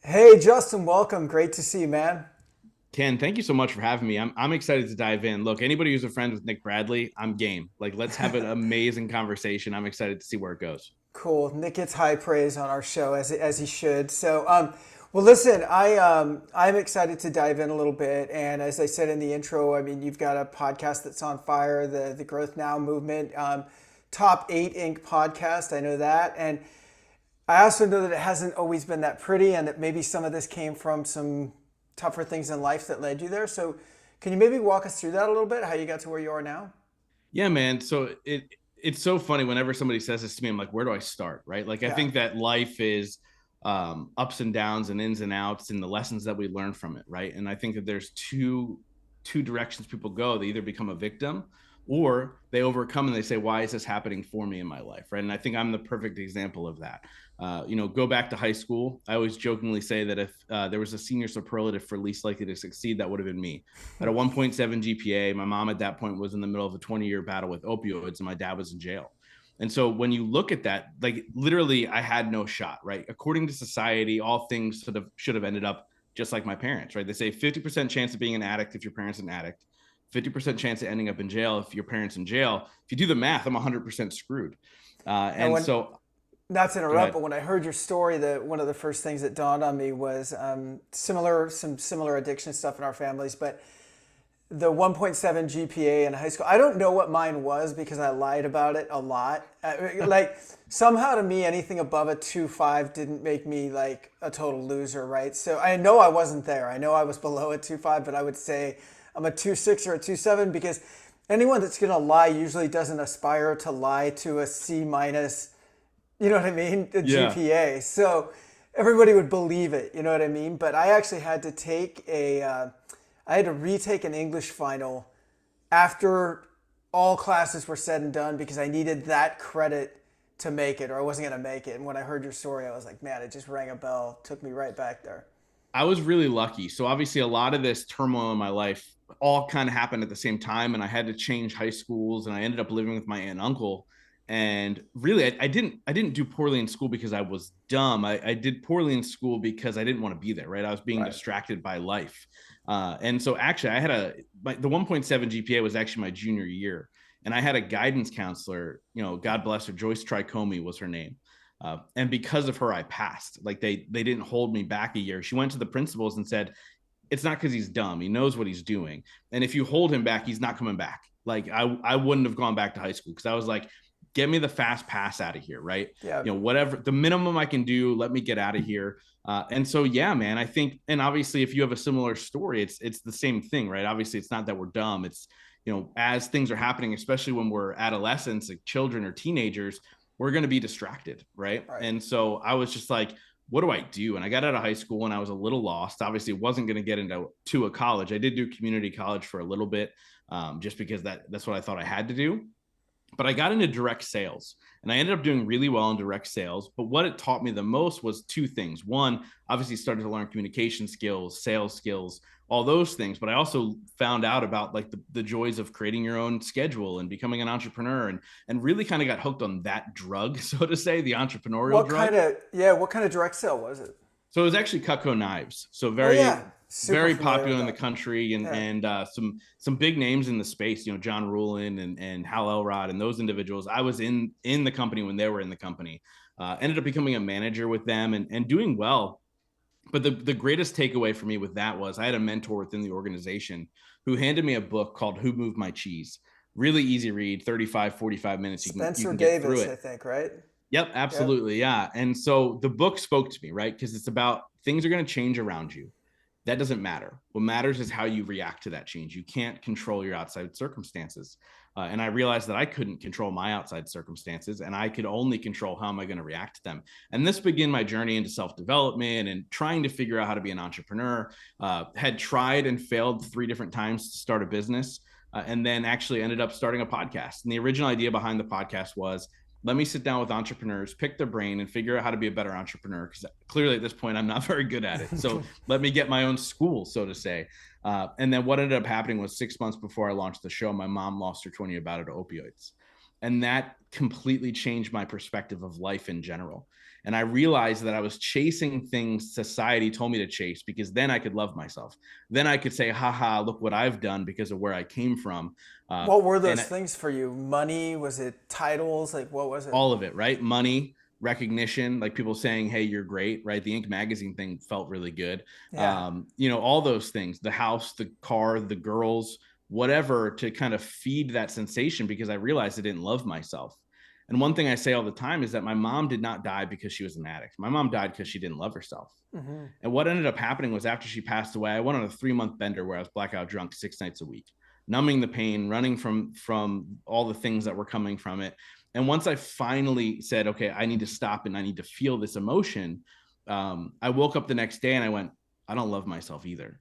Hey, Justin, welcome. Great to see you, man. Ken, thank you so much for having me. I'm excited to dive in. Look, anybody who's a friend with Nick Bradley, I'm game. Like, let's have an amazing conversation. I'm excited to see where it goes. Cool. Nick gets high praise on our show as he should. Well, listen, I'm excited to dive in a little bit. And as I said in the intro, I mean, you've got a podcast that's on fire, the Growth Now movement, top 8 Inc. podcast. I know that, and I also know that it hasn't always been that pretty, and that maybe some of this came from some tougher things in life that led you there. So, can you maybe walk us through that a little bit? How you got to where you are now? Yeah, man. So it's so funny whenever somebody says this to me. I'm like, where do I start? Right? Like, I Yeah. think that life is ups and downs and ins and outs, and the lessons that we learn from it. Right? And I think that there's two directions people go. They either become a victim or they overcome and they say, why is this happening for me in my life? Right? And I think I'm the perfect example of that. Go back to high school. I always jokingly say that if there was a senior superlative for least likely to succeed, that would have been me. At a 1.7 GPA, my mom at that point was in the middle of a 20-year battle with opioids, and my dad was in jail. And so when you look at that, like literally, I had no shot, right? According to society, all things should have ended up just like my parents, right? They say 50% chance of being an addict if your parents an addict, 50% chance of ending up in jail if your parents in jail. If you do the math, I'm 100% screwed. Now, And when so, not to go interrupt, ahead. but when I heard your story, that one of the first things that dawned on me was some similar addiction stuff in our families. But the 1.7 GPA in high school, I don't know what mine was because I lied about it a lot. Like somehow to me, anything above a 2.5 didn't make me like a total loser, right? So I know I wasn't there. I know I was below a 2.5, but I would say I'm a 2.6 or a 2.7 because anyone that's gonna lie usually doesn't aspire to lie to a C minus, you know what I mean? The Yeah. GPA. So everybody would believe it, you know what I mean? But I actually had to I had to retake an English final after all classes were said and done because I needed that credit to make it or I wasn't going to make it. And when I heard your story, I was like, man, it just rang a bell, took me right back there. I was really lucky. So obviously a lot of this turmoil in my life all kind of happened at the same time, and I had to change high schools, and I ended up living with my aunt and uncle. And really, I didn't do poorly in school because I was dumb. I did poorly in school because I didn't want to be there. Right, I was being Right. distracted by life. And so actually, the 1.7 GPA was actually my junior year, and I had a guidance counselor. God bless her, Joyce Tricomi was her name. And because of her, I passed. Like they didn't hold me back a year. She went to the principals and said, "It's not because he's dumb. He knows what he's doing. And if you hold him back, he's not coming back." Like I wouldn't have gone back to high school because I was like, "Get me the fast pass out of here, right? Yeah. Whatever the minimum I can do, let me get out of here." And so yeah, man, I think, and obviously, if you have a similar story, it's the same thing, right? Obviously, it's not that we're dumb. It's as things are happening, especially when we're adolescents, like children or teenagers, we're going to be distracted, right? Right. And so I was just like, what do I do? And I got out of high school and I was a little lost. Obviously, wasn't going to get into a college. I did do community college for a little bit, just because that's what I thought I had to do. But I got into direct sales and I ended up doing really well in direct sales. But what it taught me the most was two things. One, obviously started to learn communication skills, sales skills, all those things. But I also found out about like the joys of creating your own schedule and becoming an entrepreneur, and really kind of got hooked on that drug, so to say, the entrepreneurial drug. What kind of direct sale was it? So it was actually Cutco knives. So Oh, yeah. very, Super very familiar with popular in the that. country, and Yeah. some big names in the space. John Rulin and Hal Elrod and those individuals. I was in the company when they were in the company. Ended up becoming a manager with them and doing well. But the greatest takeaway for me with that was I had a mentor within the organization who handed me a book called Who Moved My Cheese. Really easy read, 35, 45 minutes. You Spencer can get through Davis, I it. think, right? Yep, Yep. absolutely. Yeah. And so the book spoke to me, right? Because it's about things are going to change around you. That doesn't matter. What matters is how you react to that change. You can't control your outside circumstances. And I realized that I couldn't control my outside circumstances, and I could only control how am I going to react to them. And this began my journey into self development and trying to figure out how to be an entrepreneur. Had tried and failed 3 different times to start a business, and then actually ended up starting a podcast. And the original idea behind the podcast was, let me sit down with entrepreneurs, pick their brain, and figure out how to be a better entrepreneur. Because clearly at this point, I'm not very good at it. So let me get my own school, so to say. And then what ended up happening was 6 months before I launched the show, my mom lost her 20-year battle to opioids. And that completely changed my perspective of life in general. And I realized that I was chasing things society told me to chase, because then I could love myself. Then I could say, haha, look what I've done because of where I came from. What were those And things for you? Money? Was it titles? Like, what was it? all of it, right? Money, recognition, like people saying, hey, you're great, right? The Inc. magazine thing felt really good. Yeah. All those things, the house, the car, the girls, whatever, to kind of feed that sensation, because I realized I didn't love myself. And one thing I say all the time is that my mom did not die because she was an addict. My mom died because she didn't love herself. Mm-hmm. And what ended up happening was, after she passed away, I went on a 3-month bender where I was blackout drunk 6 nights a week, numbing the pain, running from all the things that were coming from it. And once I finally said, okay, I need to stop and I need to feel this emotion, I woke up the next day and I went, I don't love myself either.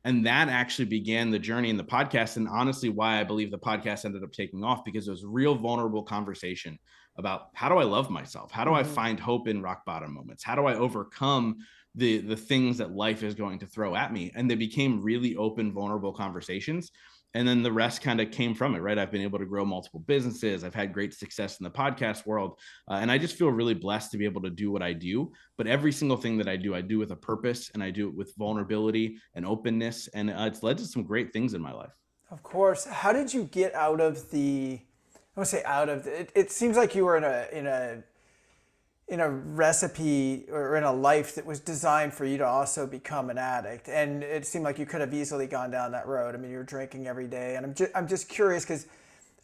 And that actually began the journey in the podcast. And honestly, why I believe the podcast ended up taking off, because it was real vulnerable conversation about, how do I love myself? How do I Mm-hmm. find hope in rock bottom moments? How do I overcome the things that life is going to throw at me? And they became really open, vulnerable conversations. And then the rest kind of came from it, right? I've been able to grow multiple businesses. I've had great success in the podcast world. And I just feel really blessed to be able to do what I do. But every single thing that I do with a purpose, and I do it with vulnerability and openness. And it's led to some great things in my life. Of course. How did you get out of the? I want to say out of the, it seems like you were in a recipe or in a life that was designed for you to also become an addict, and it seemed like you could have easily gone down that road. I mean, you were drinking every day, and I'm just curious because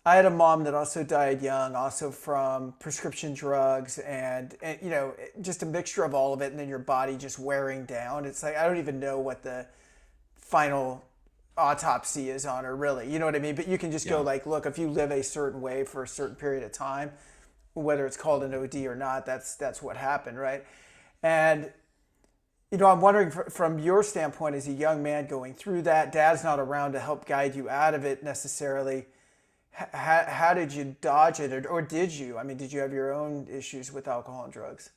I had a mom that also died young, also from prescription drugs, and just a mixture of all of it, and then your body just wearing down. It's like I don't even know what the final autopsy is on her, really. You know what I mean? But you can just go Yeah. like, look, if you live a certain way for a certain period of time, whether it's called an OD or not, that's what happened, right? And I'm wondering from your standpoint as a young man going through that, dad's not around to help guide you out of it necessarily. How did you dodge it, or did you? I mean, did you have your own issues with alcohol and drugs?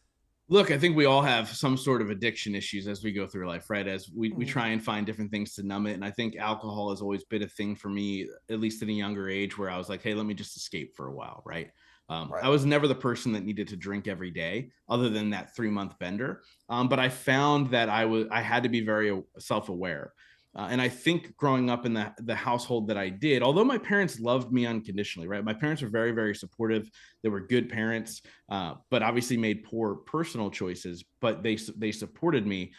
Look, I think we all have some sort of addiction issues as we go through life, right? As we Mm-hmm. try and find different things to numb it. And I think alcohol has always been a thing for me, at least at a younger age, where I was like, hey, let me just escape for a while, right? I Right. was never the person that needed to drink every day, other than that 3-month bender. But I found that I had to be very self-aware. And I think growing up in the household that I did, although my parents loved me unconditionally, right? My parents were very, very supportive. They were good parents, but obviously made poor personal choices. But they supported me.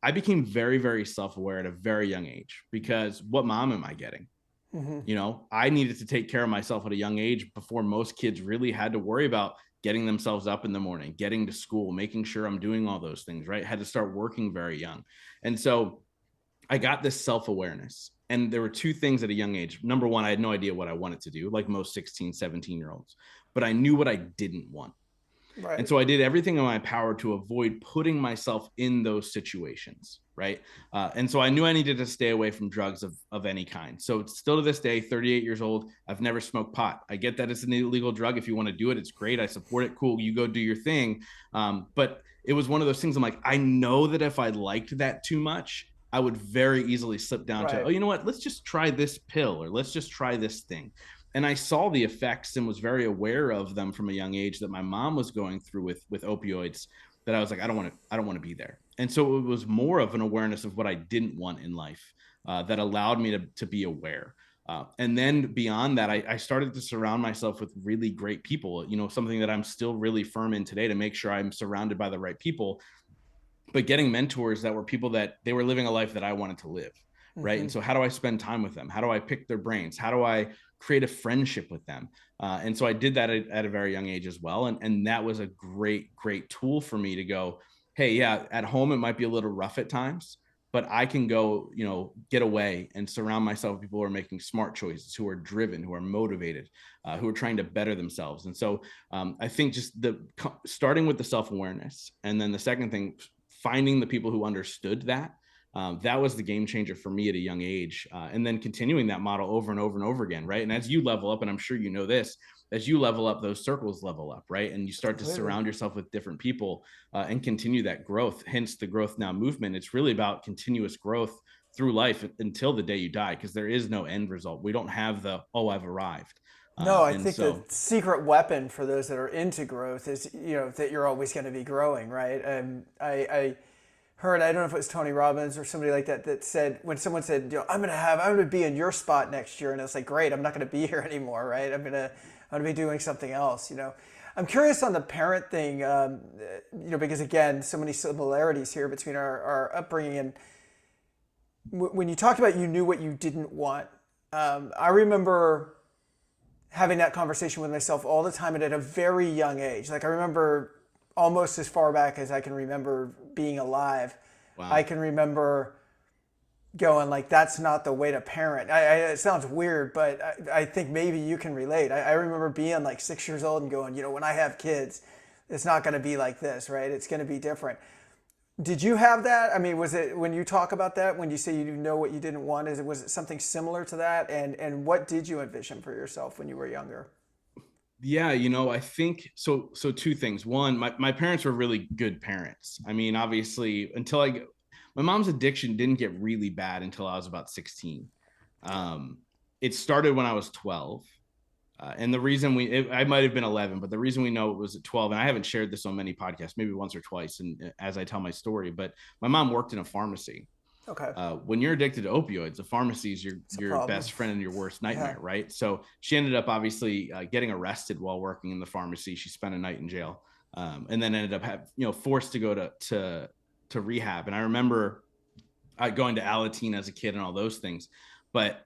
I became very, very self-aware at a very young age, because what mom am I getting? Mm-hmm. I needed to take care of myself at a young age, before most kids really had to worry about getting themselves up in the morning, getting to school, making sure I'm doing all those things, right? Had to start working very young. And so I got this self-awareness. And there were two things at a young age. Number one, I had no idea what I wanted to do, like most 16, 17-year-olds, but I knew what I didn't want. And Right. so I did everything in my power to avoid putting myself in those situations. Right. And so I knew I needed to stay away from drugs of any kind. So still to this day, 38 years old, I've never smoked pot. I get that it's an illegal drug. If you want to do it, it's great. I support it. Cool. You go do your thing. But it was one of those things. I'm like, I know that if I liked that too much, I would very easily slip down to, oh, Right. you know what? Let's just try this pill, or let's just try this thing. And I saw the effects and was very aware of them from a young age that my mom was going through with opioids, that I was like, I don't want to be there. And so it was more of an awareness of what I didn't want in life, that allowed me to be aware. And then beyond that, I started to surround myself with really great people, something that I'm still really firm in today, to make sure I'm surrounded by the right people, but getting mentors that were people that they were living a life that I wanted to live. Right. Mm-hmm. And so how do I spend time with them? How do I pick their brains? How do I create a friendship with them? And so I did that at a very young age as well. And that was a great, great tool for me to go, hey, yeah, at home, it might be a little rough at times, but I can go, get away and surround myself with people who are making smart choices, who are driven, who are motivated, who are trying to better themselves. And so I think just starting with the self-awareness, and then the second thing, finding the people who understood that, that was the game changer for me at a young age. And then continuing that model over and over and over again, right? And as you level up, and I'm sure you know this, as you level up, those circles level up, right? And you start to Completely. surround yourself with different people, and continue that growth. Hence the Growth Now movement. It's really about continuous growth through life until the day you die, because there is no end result. We don't have the, oh, I've arrived. No, I And think the so, secret weapon for those that are into growth is, that you're always going to be growing, right? I heard, I don't know if it was Tony Robbins or somebody like that, that said, when someone said, I'm going to be in your spot next year. And it's like, great, I'm not going to be here anymore, right? I'm going to be doing something else. I'm curious on the parent thing, because again, so many similarities here between our upbringing. And when you talked about you knew what you didn't want, I remember having that conversation with myself all the time and at a very young age. Like I remember almost as far back as I can remember being alive. I wow. can remember going like, that's not the way to parent. It sounds weird, but I think maybe you can relate. I remember being like 6 years old and going, when I have kids, it's not going to be like this, right? It's going to be different. Did you have that? I mean, was it when you talk about that, when you say you know what you didn't want, was it something similar to that? And what did you envision for yourself when you were younger? Yeah, I think so. So two things. One, my parents were really good parents. I mean, obviously, my mom's addiction didn't get really bad until I was about 16. Yeah. It started when I was 12. And the reason I might have been 11, but the reason we know it was at 12, and I haven't shared this on many podcasts, maybe once or twice, and as I tell my story, but my mom worked in a pharmacy. Okay. When you're addicted to opioids, a pharmacy is It's a your problem. best friend and your worst Yeah. nightmare, right? So she ended up obviously getting arrested while working in the pharmacy. She spent a night in jail, and then ended up forced to go to rehab. And I remember going to Alateen as a kid and all those things, but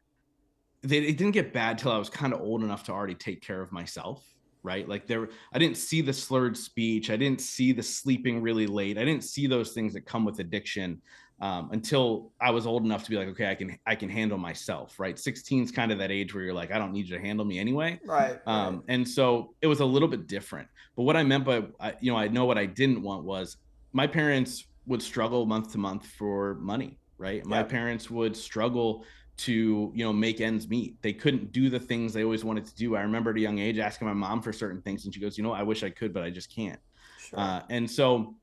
it didn't get bad till I was kind of old enough to already take care of myself, right? Like I didn't see the slurred speech, I didn't see the sleeping really late, I didn't see those things that come with addiction until I was old enough to be like, okay, I can handle myself, right? 16 is kind of that age where you're like, I don't need you to handle me anyway. Right. Right. And so it was a little bit different. But what I meant by, I know what I didn't want was my parents would struggle month to month for money, right? My Yeah. parents would struggle to make ends meet. They couldn't do the things they always wanted to do. I remember at a young age asking my mom for certain things, and she goes, I wish I could, but I just can't. Sure. And so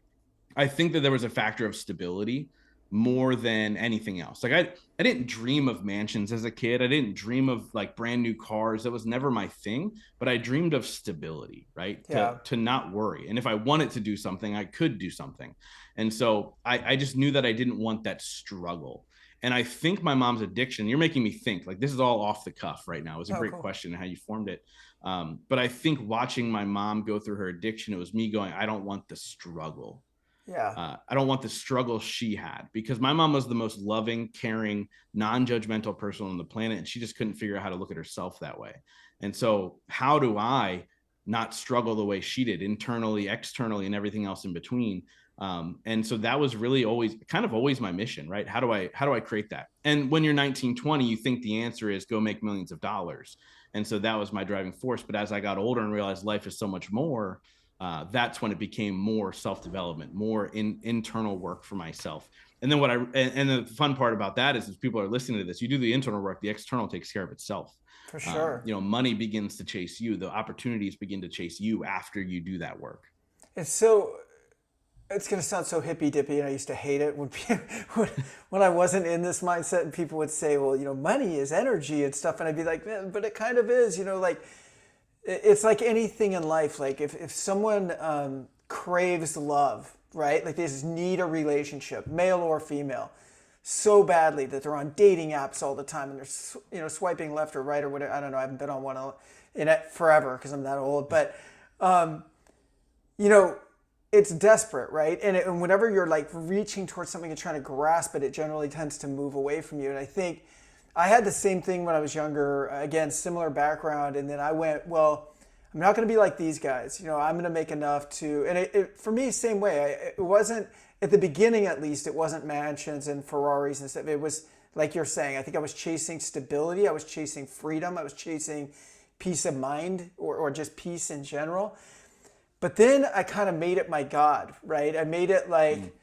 I think that there was a factor of stability more than anything else. Like I didn't dream of mansions as a kid. I didn't dream of like brand new cars. That was never my thing, but I dreamed of stability, right? Yeah. To not worry. And if I wanted to do something, I could do something. And so I just knew that I didn't want that struggle. And I think my mom's addiction, you're making me think, like this is all off the cuff right now. It was a Oh, great cool. question how you formed it. But I think watching my mom go through her addiction, it was me going, I don't want the struggle. Yeah. I don't want the struggle she had, because my mom was the most loving, caring, non-judgmental person on the planet, and she just couldn't figure out how to look at herself that way. And so how do I not struggle the way she did, internally, externally, and everything else in between? And so that was really always my mission, right? How do I create that? And when you're 19, 20, you think the answer is go make millions of dollars. And so that was my driving force. But as I got older and realized life is so much more, that's when it became more self-development, more internal work for myself. And then and the fun part about that is, if people are listening to this, you do the internal work, the external takes care of itself. For sure. Money begins to chase you. The opportunities begin to chase you after you do that work. It's so. It's going to sound so hippy dippy, and I used to hate it when when I wasn't in this mindset, and people would say, "Well, money is energy and stuff," and I'd be like, "Man, but it kind of is." Like it's like anything in life. Like if someone craves love, right? Like they just need a relationship, male or female, so badly that they're on dating apps all the time and they're swiping left or right or whatever. I don't know. I haven't been on one in it forever because I'm that old. But you know, it's desperate, right? And whenever you're like reaching towards something and trying to grasp it, it generally tends to move away from you. And I think I had the same thing when I was younger. Again, similar background. And then I went, well, I'm not going to be like these guys. I'm going to make enough to, and it for me, same way. It wasn't, at the beginning at least, it wasn't mansions and Ferraris and stuff. It was, like you're saying, I think I was chasing stability. I was chasing freedom. I was chasing peace of mind or just peace in general. But then I kind of made it my God, right? I made it like,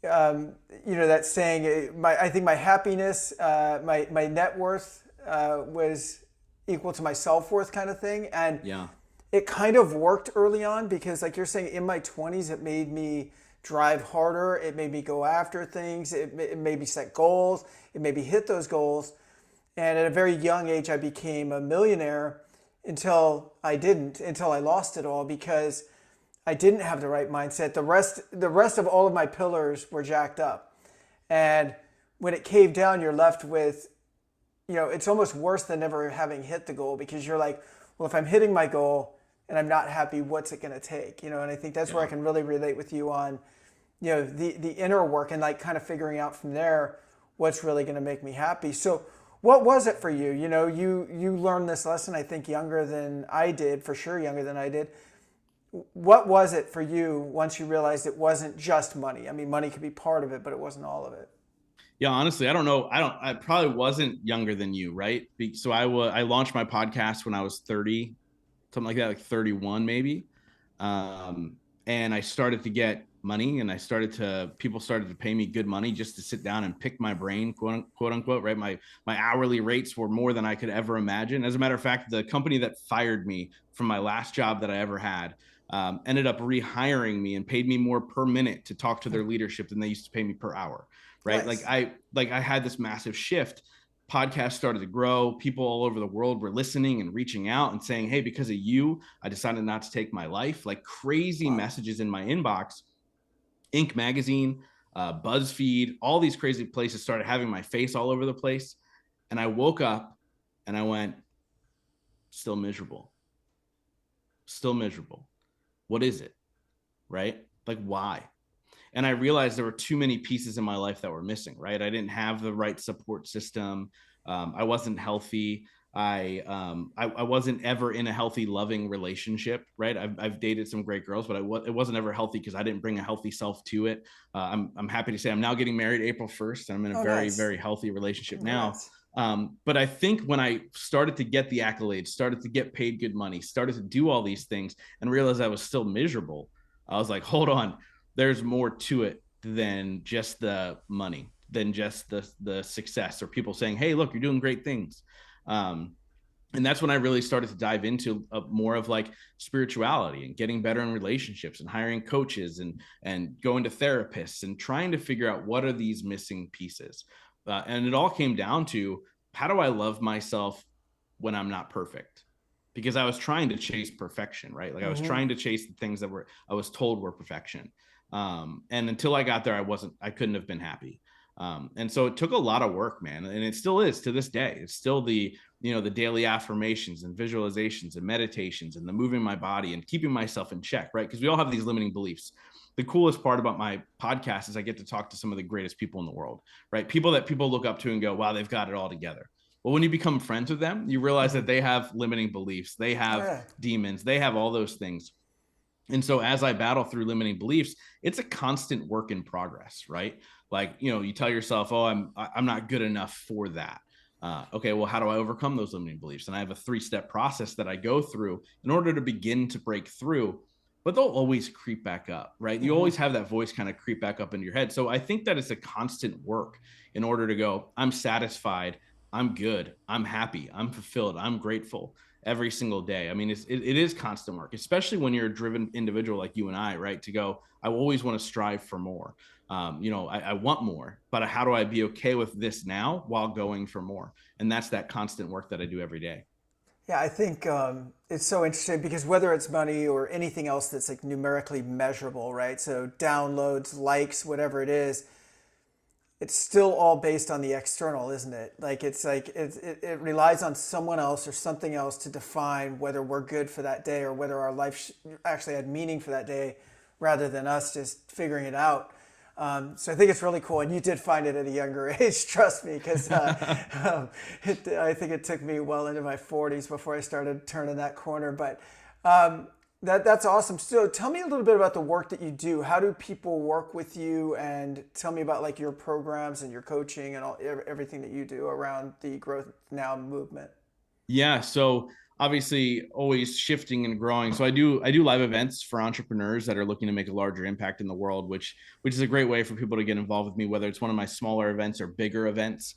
that saying, I think my happiness, my net worth was equal to my self-worth kind of thing. And Yeah. it kind of worked early on because, like you're saying, in my 20s, it made me drive harder. It made me go after things. It made me set goals. It made me hit those goals. And at a very young age, I became a millionaire. until I lost it all because I didn't have the right mindset. The rest of all of my pillars were jacked up. And when it caved down, you're left with, it's almost worse than never having hit the goal because you're like, well, if I'm hitting my goal and I'm not happy, what's it going to take? And I think that's where I Yeah. can really relate with you on, the inner work and like kind of figuring out from there what's really going to make me happy. So what was it for you? You learned this lesson, I think, younger than I did, for sure younger than I did. What was it for you once you realized it wasn't just money? I mean, money could be part of it, but it wasn't all of it. Yeah, honestly, I don't know. I probably wasn't younger than you, right? So I launched my podcast when I was 30, something like that, like 31 maybe. Um, and I started to get money, and people started to pay me good money just to sit down and pick my brain, quote unquote, right? My hourly rates were more than I could ever imagine. As a matter of fact, the company that fired me from my last job that I ever had ended up rehiring me and paid me more per minute to talk to their leadership than they used to pay me per hour, right? Nice. I had this massive shift. Podcasts started to grow. People all over the world were listening and reaching out and saying, hey, because of you, I decided not to take my life. Like crazy Wow. messages in my inbox. Inc. magazine, BuzzFeed, all these crazy places started having my face all over the place. And I woke up and I went, still miserable, still miserable. What is it? Right? Like, why? And I realized there were too many pieces in my life that were missing, right? I didn't have the right support system. I wasn't healthy. I wasn't ever in a healthy, loving relationship, right? I've dated some great girls, but it wasn't ever healthy because I didn't bring a healthy self to it. I'm happy to say I'm now getting married April 1st. And I'm in a Oh, very, nice. very healthy relationship now. Congrats. But I think when I started to get the accolades, started to get paid good money, started to do all these things and realized I was still miserable, I was like, hold on, there's more to it than just the money, than just the success or people saying, hey, look, you're doing great things. Um, and that's when I really started to dive into more of like spirituality and getting better in relationships and hiring coaches and going to therapists and trying to figure out what are these missing pieces. And it all came down to, how do I love myself when I'm not perfect? Because I was trying to chase perfection, right? Like I was Mm-hmm. trying to chase the things that I was told were perfection. And until I got there, I couldn't have been happy. And so it took a lot of work, man. And it still is to this day. It's still the daily affirmations and visualizations and meditations and the moving my body and keeping myself in check, right? Because we all have these limiting beliefs. The coolest part about my podcast is I get to talk to some of the greatest people in the world, right? People that people look up to and go, wow, they've got it all together. Well, when you become friends with them, you realize Mm-hmm. that they have limiting beliefs, they Oh, have yeah. demons, they have all those things. And so as I battle through limiting beliefs, it's a constant work in progress, right? Like, you tell yourself, oh, I'm not good enough for that. Okay, well, how do I overcome those limiting beliefs? And I have a 3-step process that I go through in order to begin to break through, but they'll always creep back up, right? You Mm-hmm. always have that voice kind of creep back up into your head. So I think that it's a constant work in order to go, I'm satisfied, I'm good, I'm happy, I'm fulfilled, I'm grateful every single day. I mean, it is constant work, especially when you're a driven individual like you and I, right? To go, I always want to strive for more. I want more, but how do I be okay with this now while going for more? And that's that constant work that I do every day. Yeah, I think it's so interesting because whether it's money or anything else that's like numerically measurable, right? So downloads, likes, whatever it is, it's still all based on the external, isn't it? Like it relies on someone else or something else to define whether we're good for that day or whether our life actually had meaning for that day, rather than us just figuring it out. So I think it's really cool, and you did find it at a younger age. Trust me, because I think it took me well into my 40s before I started turning that corner. But that's awesome. So tell me a little bit about the work that you do. How do people work with you? And tell me about like your programs and your coaching and everything that you do around the Growth Now movement. Yeah. So obviously always shifting and growing. So I do live events for entrepreneurs that are looking to make a larger impact in the world, which is a great way for people to get involved with me, whether it's one of my smaller events or bigger events.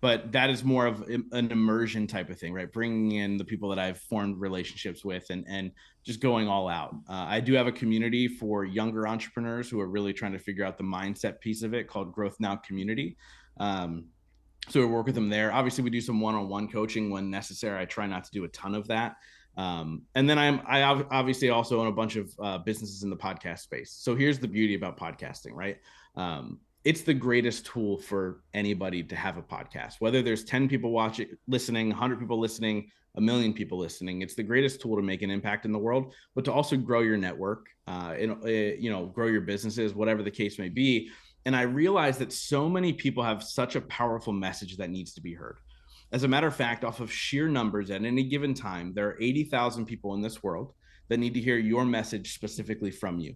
But that is more of an immersion type of thing, right? Bringing in the people that I've formed relationships with and just going all out. I do have a community for younger entrepreneurs who are really trying to figure out the mindset piece of it called Growth Now Community. Um, So we work with them there. Obviously, we do some one-on-one coaching when necessary. I try not to do a ton of that. And then I obviously also own a bunch of businesses in the podcast space. So here's the beauty about podcasting, right? It's the greatest tool for anybody to have a podcast, whether there's 10 people watching, listening, 100 people listening, a million people listening. It's the greatest tool to make an impact in the world, but to also grow your network, grow your businesses, whatever the case may be. And I realized that so many people have such a powerful message that needs to be heard. As a matter of fact, off of sheer numbers at any given time, there are 80,000 people in this world that need to hear your message specifically from you,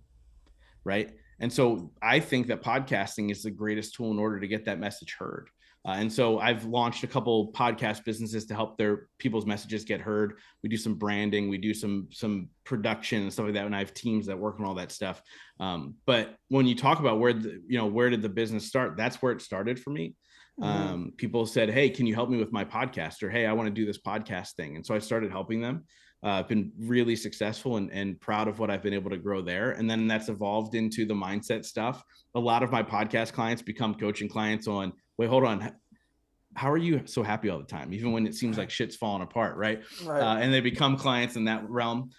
right? And so I think that podcasting is the greatest tool in order to get that message heard. And so I've launched a couple podcast businesses to help their people's messages get heard. We do some branding, we do some production and stuff like that. And I have teams that work on all that stuff. But when you talk about where did the business start? That's where it started for me. People said, "Hey, can you help me with my podcast?" Or, "Hey, I want to do this podcast thing." And so I started helping them. I've been really successful and proud of what I've been able to grow there. And then that's evolved into the mindset stuff. A lot of my podcast clients become coaching clients on, wait, hold on. How are you so happy all the time? Even when it seems like shit's falling apart, right? And they become clients in that realm.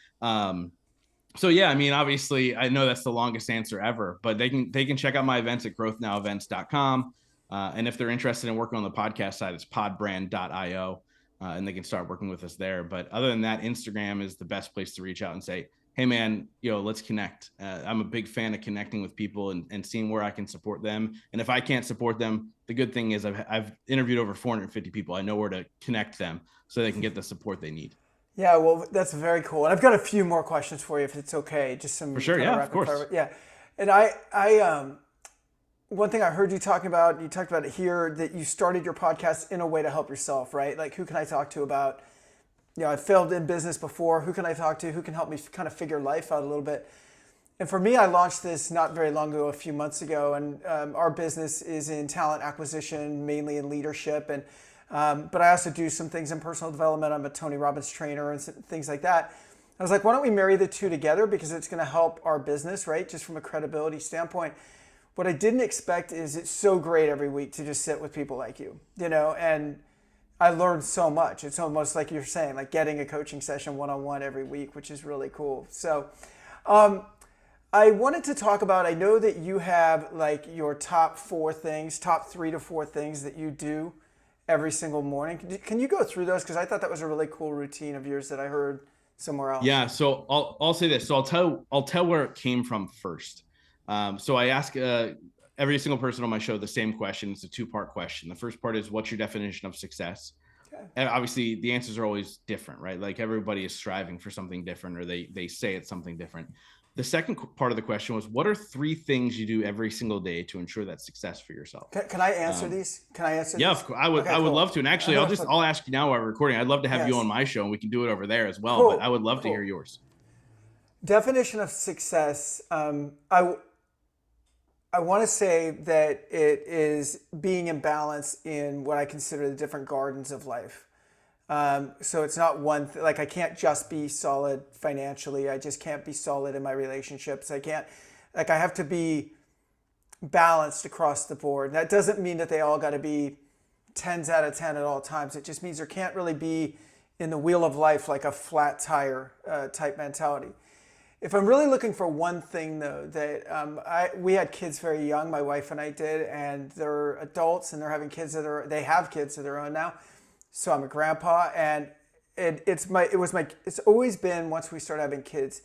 So yeah, I mean, obviously I know that's the longest answer ever, but they can check out my events at growthnowevents.com. And if they're interested in working on the podcast side, it's podbrand.io. And they can start working with us there. But other than that, Instagram is the best place to reach out and say, "Hey man, let's connect." I'm a big fan of connecting with people and seeing where I can support them. And if I can't support them, the good thing is I've interviewed over 450 people. I know where to connect them so they can get the support they need. Yeah, well, that's very cool. And I've got a few more questions for you, if it's okay. Just some For sure, kind yeah, of of course. fire. Yeah, and one thing I heard you talking about, you talked about it here, that you started your podcast in a way to help yourself, right? Like, who can I talk to about, I failed in business before. Who can I talk to? Who can help me kind of figure life out a little bit? And for me, I launched this not very long ago, a few months ago, and our business is in talent acquisition, mainly in leadership, and but I also do some things in personal development. I'm a Tony Robbins trainer and things like that. I was like, why don't we marry the two together, because it's going to help our business, right? Just from a credibility standpoint. What I didn't expect is it's so great every week to just sit with people like you, and I learned so much. It's almost like you're saying, like getting a coaching session one-on-one every week, which is really cool. So I wanted to talk about, I know that you have like your top 3 to 4 things that you do every single morning. Can you go through those? Because I thought that was a really cool routine of yours that I heard somewhere else. Yeah. So I'll say this. So I'll tell where it came from first. So I ask every single person on my show the same question. It's a 2-part question. The first part is, what's your definition of success? Okay. And obviously the answers are always different, right? Like everybody is striving for something different, or they say it's something different. The second part of the question was, what are 3 things you do every single day to ensure that success for yourself? Can I answer these? Can I answer these? Yeah, I would. Okay, I would love to. And actually, I'll ask you now while we're recording. I'd love to have you on my show, and we can do it over there as well. Cool. But I would love to hear yours. Definition of success. I want to say that it is being in balance in what I consider the different gardens of life. So it's not one like I can't just be solid financially. I just can't be solid in my relationships. I have to be balanced across the board. That doesn't mean that they all got to be 10s out of 10 at all times. It just means there can't really be in the wheel of life like a flat tire type mentality. If I'm really looking for one thing though, that we had kids very young, my wife and I did, and they're adults and they're having kids they have kids of their own now. So I'm a grandpa, and it's always been, once we started having kids,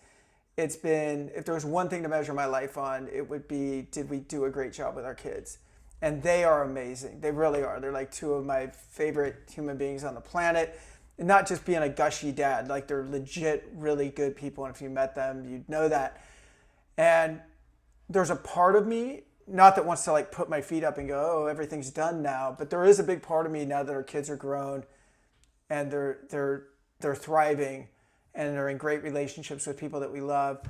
it's been, if there was one thing to measure my life on, it would be, did we do a great job with our kids? And they are amazing. They really are. They're like 2 of my favorite human beings on the planet. And not just being a gushy dad, like they're legit really good people. And if you met them, you'd know that. And there's a part of me, not that wants to like put my feet up and go, oh, everything's done now. But there is a big part of me now that our kids are grown and they're thriving and they're in great relationships with people that we love.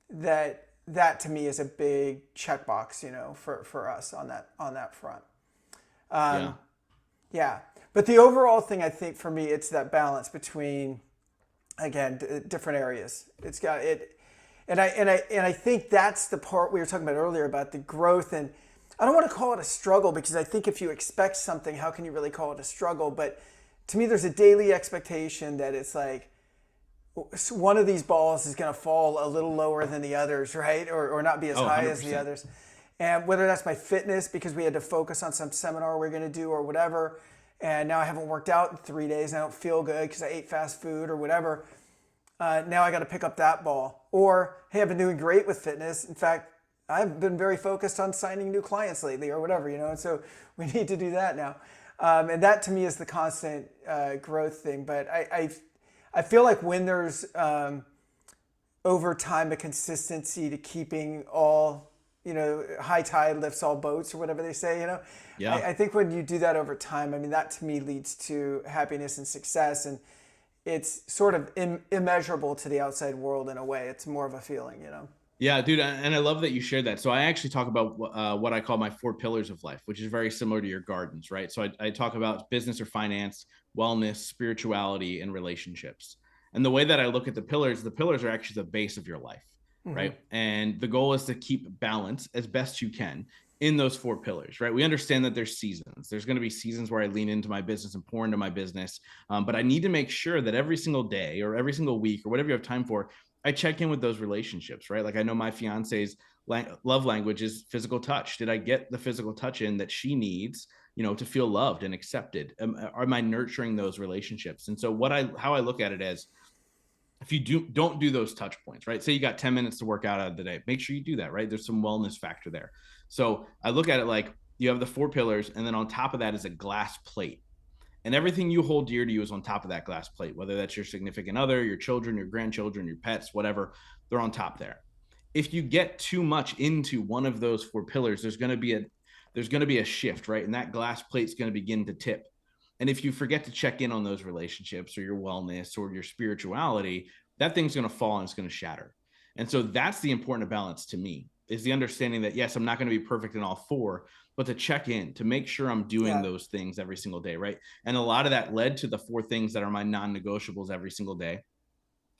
That to me is a big checkbox, for us on that front. Yeah. But the overall thing, I think for me, it's that balance between, again, different areas. It's got it. And I think that's the part we were talking about earlier about the growth. And I don't want to call it a struggle, because I think if you expect something, how can you really call it a struggle? But to me, there's a daily expectation that it's like one of these balls is going to fall a little lower than the others, right? Or not be as Oh, high as the 100%. others. And whether that's my fitness, because we had to focus on some seminar we're going to do or whatever, and now I haven't worked out in 3 days and I don't feel good because I ate fast food or whatever. Now I got to pick up that ball. Or, hey, I've been doing great with fitness. In fact, I've been very focused on signing new clients lately or whatever, and so we need to do that now. And that to me is the constant growth thing. But I feel like when there's over time a consistency to keeping all, high tide lifts all boats or whatever they say, Yeah. I think when you do that over time, I mean, that to me leads to happiness and success. And it's sort of immeasurable to the outside world in a way. It's more of a feeling. Yeah, dude, and I love that you shared that. So I actually talk about what I call my 4 pillars of life, which is very similar to your gardens, right? So I talk about business or finance, wellness, spirituality, and relationships. And the way that I look at the pillars are actually the base of your life, right? And the goal is to keep balance as best you can in those 4 pillars, right? We understand that there's seasons. There's going to be seasons where I lean into my business and pour into my business, but I need to make sure that every single day or every single week or whatever you have time for, I check in with those relationships, right? Like I know my fiance's love language is physical touch. Did I get the physical touch in that she needs, to feel loved and accepted? Am I nurturing those relationships? And so how I look at it as, if you don't do those touch points, right? Say you got 10 minutes to work out of the day, make sure you do that, right? There's some wellness factor there. So I look at it like you have the 4 pillars, and then on top of that is a glass plate. And everything you hold dear to you is on top of that glass plate, whether that's your significant other, your children, your grandchildren, your pets, whatever, they're on top there. If you get too much into one of those 4 pillars, there's going to be a shift, right? And that glass plate's going to begin to tip. And if you forget to check in on those relationships or your wellness or your spirituality, that thing's going to fall and it's going to shatter. And so that's the important balance to me, is the understanding that, yes, I'm not going to be perfect in all 4, but to check in, to make sure I'm doing those things every single day, right? And a lot of that led to the 4 things that are my non-negotiables every single day.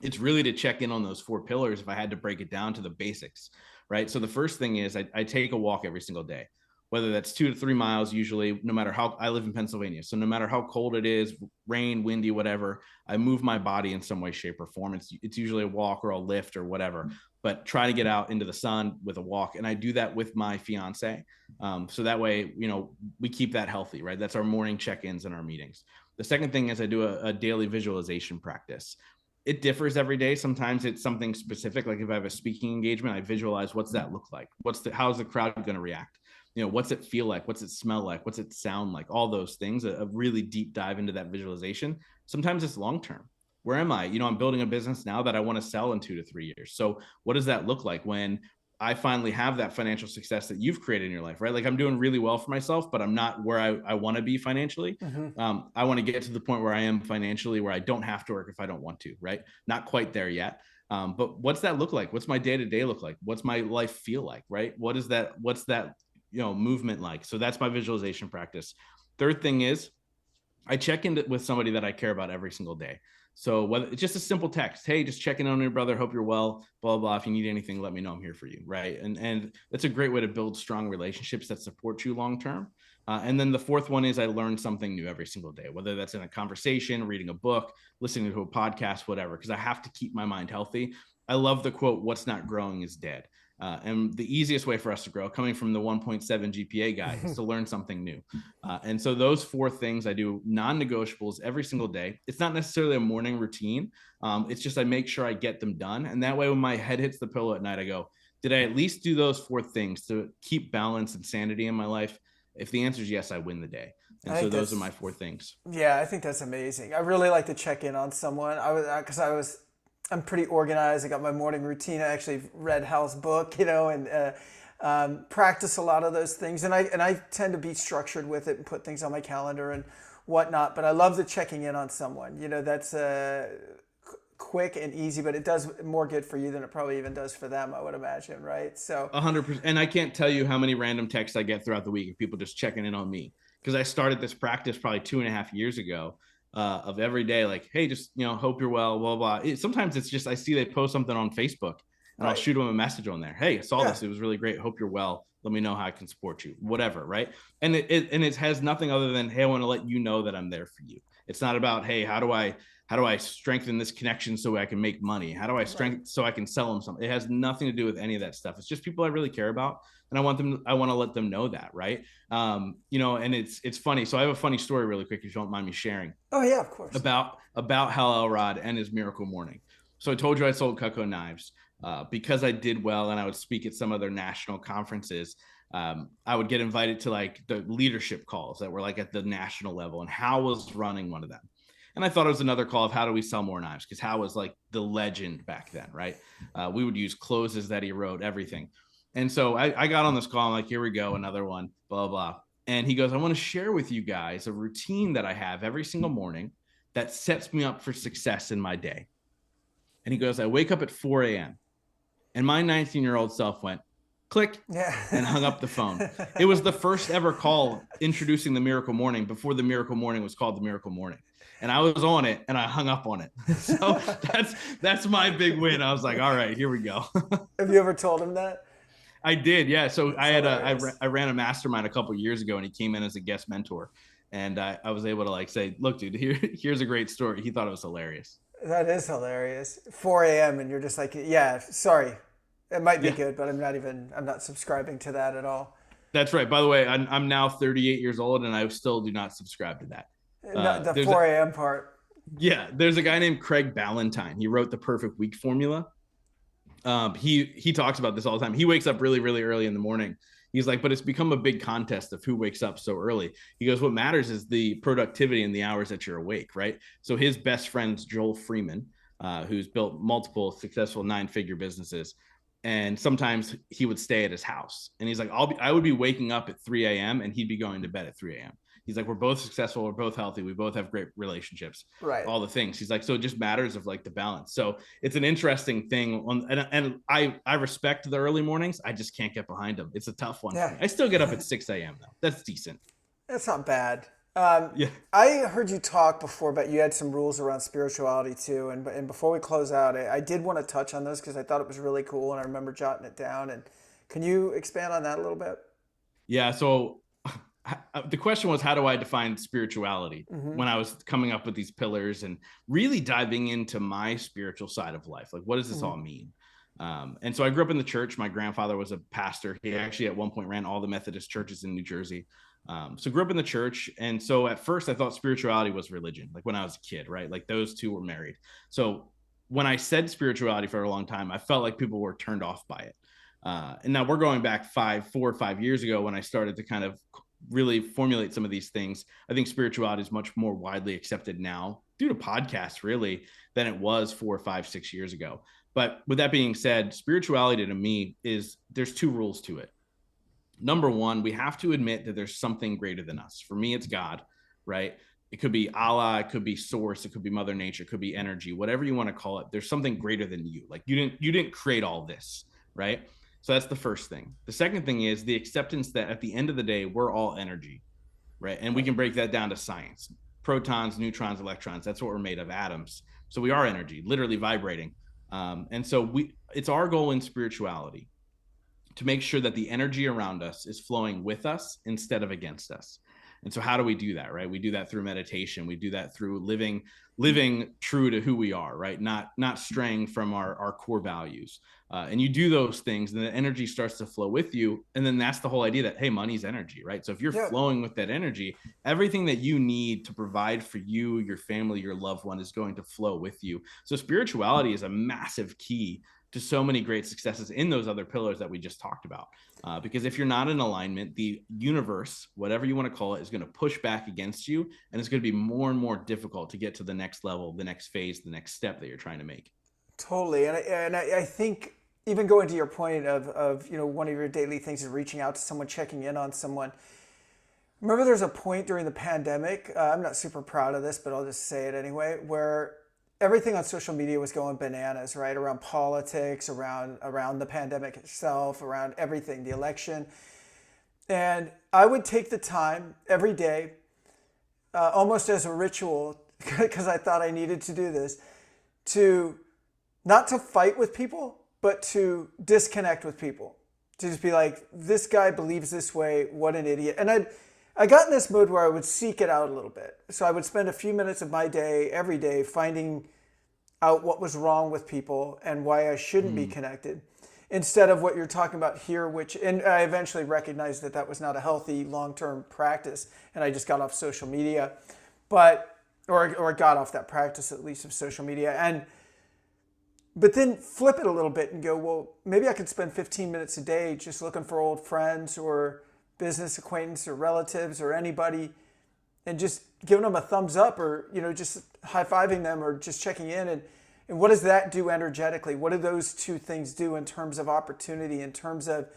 It's really to check in on those 4 pillars if I had to break it down to the basics, right? So the first thing is I take a walk every single day, whether that's 2 to 3 miles, usually, no matter how. I live in Pennsylvania, so no matter how cold it is, rain, windy, whatever, I move my body in some way, shape, or form. It's usually a walk or a lift or whatever, but try to get out into the sun with a walk. And I do that with my fiance. So that way, we keep that healthy, right? That's our morning check-ins and our meetings. The second thing is I do a daily visualization practice. It differs every day. Sometimes it's something specific. Like if I have a speaking engagement, I visualize, what's that look like? How's the crowd going to react? What's it feel like? What's it smell like? What's it sound like? All those things, a really deep dive into that visualization. Sometimes it's long-term. Where am I? I'm building a business now that I want to sell in 2 to 3 years. So what does that look like when I finally have that financial success that you've created in your life, right? Like I'm doing really well for myself, but I'm not where I want to be financially. I want to get to the point where I am financially, where I don't have to work if I don't want to, right? Not quite there yet. But what's that look like? What's my day-to-day look like? What's my life feel like, right? What's that movement like? So that's my visualization practice. Third thing is I check in with somebody that I care about every single day. So whether it's just a simple text, hey, just checking on your brother, hope you're well, blah, blah. If you need anything, let me know, I'm here for you, right? And that's a great way to build strong relationships that support you long-term. And then the fourth one is I learn something new every single day, whether that's in a conversation, reading a book, listening to a podcast, whatever, because I have to keep my mind healthy. I love the quote, what's not growing is dead. And the easiest way for us to grow, coming from the 1.7 GPA guy, is to learn something new. And so those 4 things I do non-negotiables every single day. It's not necessarily a morning routine. It's just I make sure I get them done. And that way, when my head hits the pillow at night, I go, did I at least do those 4 things to keep balance and sanity in my life? If the answer is yes, I win the day. And so those are my 4 things. Yeah, I think that's amazing. I really like to check in on someone. I'm pretty organized. I got my morning routine. I actually read Hal's book, and practice a lot of those things. And I tend to be structured with it and put things on my calendar and whatnot. But I love the checking in on someone. That's quick and easy, but it does more good for you than it probably even does for them, I would imagine, right? So 100%. And I can't tell you how many random texts I get throughout the week of people just checking in on me, because I started this practice probably 2.5 years ago. Of every day, like, hey, just, hope you're well, blah, blah. Sometimes it's just, I see they post something on Facebook and I'll shoot them a message on there. Hey, I saw this. It was really great. Hope you're well. Let me know how I can support you, whatever. Right. And it has nothing other than, hey, I want to let you know that I'm there for you. It's not about, hey, how do I strengthen this connection so I can make money? How do I strengthen so I can sell them something? It has nothing to do with any of that stuff. It's just people I really care about. And I want to let them know that. Right. And it's funny. So I have a funny story really quick, if you don't mind me sharing. Oh yeah, of course. About Hal Elrod and his Miracle Morning. So I told you I sold Cutco knives because I did well and I would speak at some of their national conferences. I would get invited to like the leadership calls that were like at the national level, and Hal was running one of them. And I thought it was another call of how do we sell more knives? Because Hal was like the legend back then, right? We would use closes that he wrote, everything. And so I got on this call. I'm like, here we go, another one, blah, blah. And he goes, I want to share with you guys a routine that I have every single morning that sets me up for success in my day. And he goes, I wake up at 4 a.m. And my 19-year-old self went, click, and hung up the phone. It was the first ever call introducing the Miracle Morning before the Miracle Morning was called the Miracle Morning. And I was on it and I hung up on it. So that's my big win. I was like, all right, here we go. Have you ever told him that? I did. Yeah. So I ran a mastermind a couple of years ago and he came in as a guest mentor. And I was able to like say, look, dude, here's a great story. He thought it was hilarious. That is hilarious. 4 a.m. and you're just like, yeah, sorry. It might be good, but I'm not subscribing to that at all. That's right. By the way, I'm now 38 years old and I still do not subscribe to that. The 4 a.m. part. Yeah. There's a guy named Craig Ballantyne. He wrote the Perfect Week Formula. He talks about this all the time. He wakes up really, really early in the morning. He's like, but it's become a big contest of who wakes up so early. He goes, what matters is the productivity and the hours that you're awake, right? So his best friend's Joel Freeman, who's built multiple successful 9-figure businesses. And sometimes he would stay at his house. And he's like, I would be waking up at 3 a.m. and he'd be going to bed at 3 a.m. He's like, we're both successful. We're both healthy. We both have great relationships, right? All the things. He's like, so it just matters of like the balance. So it's an interesting thing. And I respect the early mornings. I just can't get behind them. It's a tough one. Yeah. I still get up at 6 a.m. though. That's decent. That's not bad. Yeah. I heard you talk before, but you had some rules around spirituality too. And before we close out, I did want to touch on those because I thought it was really cool. And I remember jotting it down. And can you expand on that a little bit? Yeah. So the question was, how do I define spirituality when I was coming up with these pillars and really diving into my spiritual side of life? Like, what does this all mean? And so I grew up in the church. My grandfather was a pastor. He actually at one point ran all the Methodist churches in New Jersey. So grew up in the church. And so at first I thought spirituality was religion, like when I was a kid, right? Like those two were married. So when I said spirituality for a long time, I felt like people were turned off by it. And now we're going back 4 or 5 years ago when I started to kind of really formulate some of these things. I think spirituality is much more widely accepted now due to podcasts really than it was 4, 5, 6 years ago. But with that being said, spirituality to me is there's 2 rules to it. Number one, we have to admit that there's something greater than us. For me, it's God, right? It could be Allah, it could be source, it could be Mother Nature, it could be energy, whatever you want to call it. There's something greater than you. Like you didn't create all this, right? So that's the first thing. The second thing is the acceptance that at the end of the day, we're all energy, right? And we can break that down to science. Protons, neutrons, electrons, that's what we're made of, atoms. So we are energy, literally vibrating. And so it's our goal in spirituality to make sure that the energy around us is flowing with us instead of against us. And so how do we do that, right? We do that through meditation. We do that through living true to who we are, right? Not straying from our core values. And you do those things and the energy starts to flow with you. And then that's the whole idea that, hey, money's energy, right? So if you're flowing with that energy, everything that you need to provide for you, your family, your loved one is going to flow with you. So spirituality is a massive key to so many great successes in those other pillars that we just talked about. Because if you're not in alignment, the universe, whatever you want to call it, is going to push back against you. And it's going to be more and more difficult to get to the next level, the next phase, the next step that you're trying to make. Totally. And I think even going to your point of one of your daily things is reaching out to someone, checking in on someone. Remember there's a point during the pandemic, I'm not super proud of this, but I'll just say it anyway, where everything on social media was going bananas, right? Around politics, around the pandemic itself, around everything, the election. And I would take the time every day, almost as a ritual, because I thought I needed to do this, to not to fight with people, but to disconnect with people. To just be like, this guy believes this way, what an idiot. And I got in this mode where I would seek it out a little bit. So I would spend a few minutes of my day every day finding out what was wrong with people and why I shouldn't be connected, instead of what you're talking about here, which, and I eventually recognized that that was not a healthy long-term practice, and I just got off social media, or got off that practice at least of social media. But then flip it a little bit and go, well, maybe I could spend 15 minutes a day just looking for old friends or business acquaintance or relatives or anybody, and just giving them a thumbs up, or just high-fiving them, or just checking in. And what does that do energetically? What do those two things do in terms of opportunity, in terms of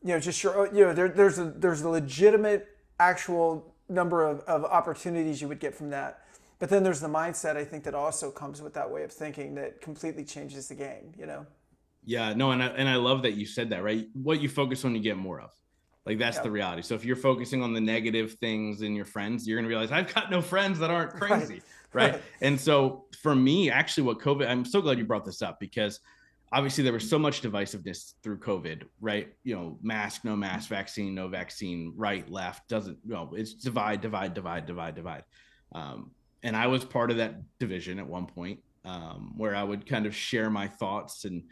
just there's a legitimate actual number of opportunities you would get from that. But then there's the mindset, I think, that also comes with that way of thinking that completely changes the game, Yeah, no, and I love that you said that, right? What you focus on, you get more of. Like, that's the reality. So if you're focusing on the negative things in your friends, you're going to realize I've got no friends that aren't crazy, right? And so for me, actually, what COVID, I'm so glad you brought this up, because obviously there was so much divisiveness through COVID, right? Mask, no mask, vaccine, no vaccine, right, left, doesn't, it's divide, divide, divide, divide, divide. And I was part of that division at one point, where I would kind of share my thoughts, and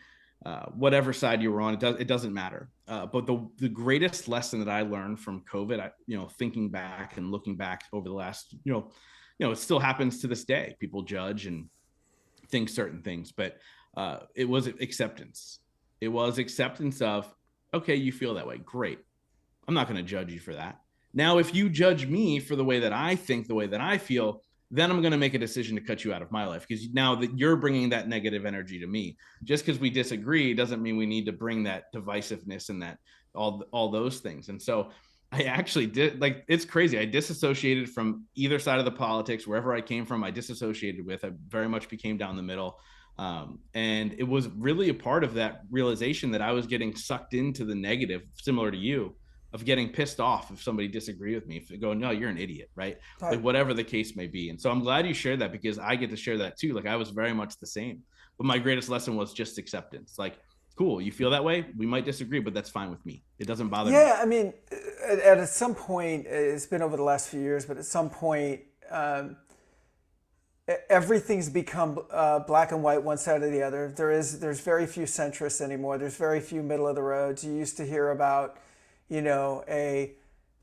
whatever side you were on, it doesn't matter. But the greatest lesson that I learned from COVID, thinking back and looking back over the last, it still happens to this day. People judge and think certain things, but it was acceptance. It was acceptance of, okay, you feel that way. Great. I'm not going to judge you for that. Now, if you judge me for the way that I think, the way that I feel, then I'm going to make a decision to cut you out of my life, because now that you're bringing that negative energy to me. Just because we disagree doesn't mean we need to bring that divisiveness and that all those things. And so I actually did, like, it's crazy. I disassociated from either side of the politics. Wherever I came from, I disassociated with. I very much became down the middle. And it was really a part of that realization that I was getting sucked into the negative, similar to you, of getting pissed off if somebody disagreed with me, if they go, no, you're an idiot, right? Like, whatever the case may be. And so I'm glad you shared that, because I get to share that too. Like, I was very much the same, but my greatest lesson was just acceptance. Like, cool, you feel that way, we might disagree, but that's fine with me. It doesn't bother me. Yeah, I mean, at some point, it's been over the last few years, but at some point, everything's become black and white, one side or the other. There's very few centrists anymore. There's very few middle of the roads. You used to hear about a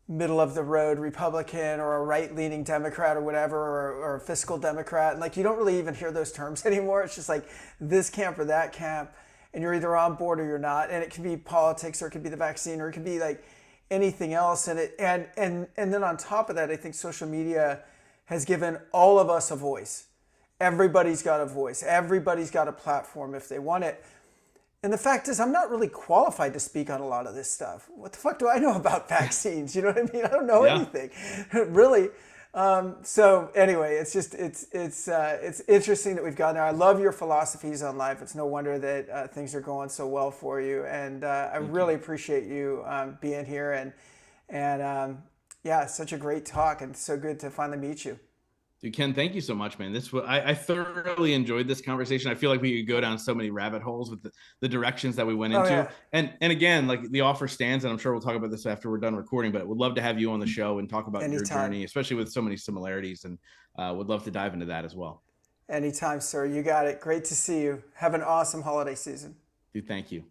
middle of the road Republican or a right-leaning Democrat or whatever, or a fiscal Democrat. And like, you don't really even hear those terms anymore. It's just like this camp or that camp, and you're either on board or you're not. And it can be politics, or it could be the vaccine, or it could be like anything else. And then on top of that, I think social media has given all of us a voice. Everybody's got a voice. Everybody's got a platform if they want it. And the fact is, I'm not really qualified to speak on a lot of this stuff. What the fuck do I know about vaccines? You know what I mean? I don't know anything, really. So anyway, it's interesting that we've gotten there. I love your philosophies on life. It's no wonder that things are going so well for you. And I really appreciate you being here. And yeah, such a great talk, and so good to finally meet you. Dude, Ken, thank you so much, man. I thoroughly enjoyed this conversation. I feel like we could go down so many rabbit holes with the directions that we went into. Yeah. And again, like, the offer stands, and I'm sure we'll talk about this after we're done recording, but would love to have you on the show and talk about your journey, especially with so many similarities, and would love to dive into that as well. Anytime, sir. You got it. Great to see you. Have an awesome holiday season. Dude, thank you.